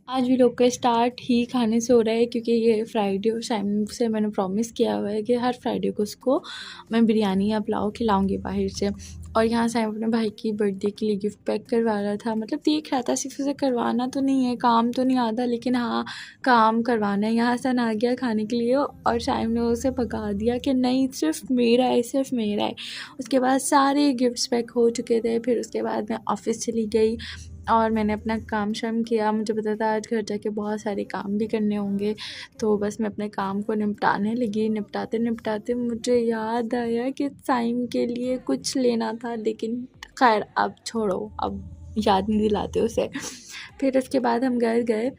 आज भी लोग का स्टार्ट ही खाने से हो रहा है क्योंकि ये फ्राइडे और शाम से मैंने प्रॉमिस किया हुआ है कि हर फ्राइडे को उसको मैं बिरयानी या पुलाव खिलाऊंगी बाहर से। और यहाँ से अपने भाई की बर्थडे के लिए गिफ्ट पैक करवा रहा था, मतलब देख रहा था, सिर्फ उसे करवाना तो नहीं है, काम तो नहीं आता, लेकिन हाँ काम करवाना है। यहाँ से आ गया खाने के लिए और शाम ने उसे भगा दिया कि नहीं सिर्फ मेरा है, सिर्फ मेरा है। उसके बाद सारे गिफ्ट्स पैक हो चुके थे। फिर उसके बाद मैं ऑफ़िस चली गई और मैंने अपना काम शाम किया। मुझे पता था आज घर जाके बहुत सारे काम भी करने होंगे, तो बस मैं अपने काम को निपटाने लगी। निपटाते मुझे याद आया कि साइम के लिए कुछ लेना था, लेकिन खैर अब छोड़ो, अब याद नहीं दिलाते उसे। फिर उसके बाद हम घर गए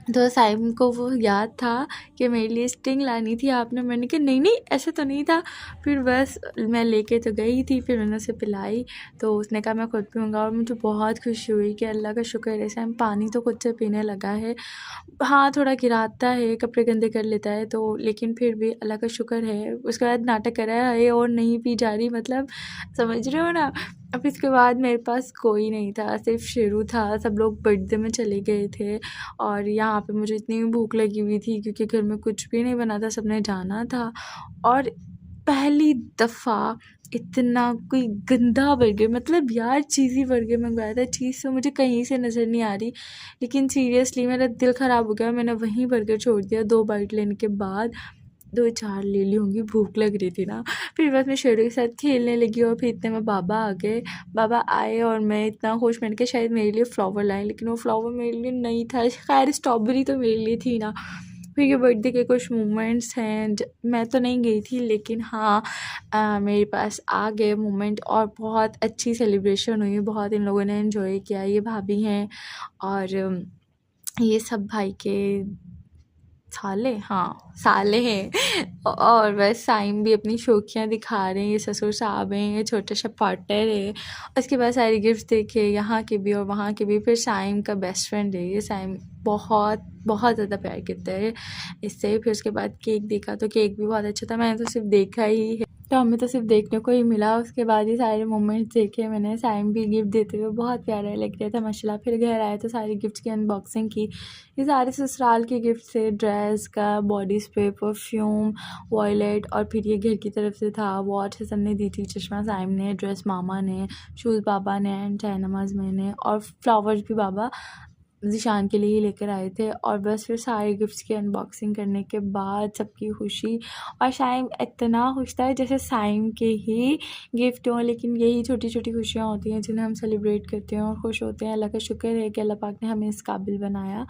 तो साइम को वो याद था कि मेरे लिए स्टिंग लानी थी आपने। मैंने कहा नहीं नहीं ऐसा तो नहीं था। फिर बस मैं लेके तो गई थी, फिर मैंने उसे पिलाई तो उसने कहा मैं खुद पीऊँगा। और मुझे बहुत खुशी हुई कि अल्लाह का शुक्र है साइम पानी तो खुद से पीने लगा है। हाँ थोड़ा गिराता है, कपड़े गंदे कर लेता है तो, लेकिन फिर भी अल्लाह का शुक्र है। उसके बाद नाटक कर रहा है और नहीं पी जा रही, मतलब समझ रहे हो ना। अब इसके बाद मेरे पास कोई नहीं था, सिर्फ शेरू था। सब लोग बर्थडे में चले गए थे और यहाँ पे मुझे इतनी भूख लगी हुई थी क्योंकि घर में कुछ भी नहीं बना था, सबने जाना था। और पहली दफ़ा इतना कोई गंदा बर्गर, मतलब यार चीज़ी बर्गर मंगवाया था। चीज़ तो मुझे कहीं से नज़र नहीं आ रही, लेकिन सीरियसली मेरा दिल ख़राब हो गया। मैंने वहीं बर्गर छोड़ दिया 2 बाइट लेने के बाद। 2-4 ले ली होंगी, भूख लग रही थी ना। फिर बस मैं शेरू के साथ खेलने लगी और फिर इतने में बाबा आ गए। बाबा आए और मैं इतना खुश, मैंने कहा शायद मेरे लिए फ्लावर लाएँ, लेकिन वो फ्लावर मेरे लिए नहीं था। खैर स्ट्रॉबेरी तो मेरे लिए थी ना। फिर ये बर्थडे के कुछ मोमेंट्स हैं मैं तो नहीं गई थी, लेकिन हाँ मेरे पास आ गए मोमेंट और बहुत अच्छी सेलिब्रेशन हुई, बहुत इन लोगों ने एंजॉय किया। ये भाभी हैं और ये सब भाई के साले, हाँ साले हैं। और बस साइम भी अपनी शौकियाँ दिखा रहे हैं। ये ससुर साहब हैं, ये छोटा सा पार्टनर है। उसके बाद सारे गिफ्ट देखे, यहाँ के भी और वहाँ के भी। फिर साइम का बेस्ट फ्रेंड है ये। साइम बहुत बहुत ज़्यादा प्यार करता है इससे। फिर उसके बाद केक देखा तो केक भी बहुत अच्छा था। मैंने तो सिर्फ देखा ही है, तो हमें तो सिर्फ देखने को ही मिला। उसके बाद ये सारे मोमेंट्स देखे मैंने। साइम भी गिफ्ट देते हुए बहुत प्यारा लग रहा था माशाल्लाह। फिर घर आए तो सारे गिफ्ट्स की अनबॉक्सिंग की। ये सारे ससुराल के गिफ्ट थे, ड्रेस का, बॉडी स्प्रे, परफ्यूम, वॉयलेट। और फिर ये घर की तरफ से था, वॉच हसन ने दी थी, चश्मा साइम ने, ड्रेस मामा ने, शूज़ बाबा ने एंड चाय नमाज मैंने, और फ्लावर्स भी बाबा ज़ीशान के लिए ही लेकर आए थे। और बस फिर सारे गिफ्ट्स की अनबॉक्सिंग करने के बाद सबकी खुशी, और साइम इतना खुश था जैसे साइम के ही गिफ्ट हों। लेकिन यही छोटी छोटी खुशियाँ होती हैं जिन्हें हम सेलिब्रेट करते हैं और खुश होते हैं। अल्लाह का शुक्र है कि अल्लाह पाक ने हमें इस काबिल बनाया।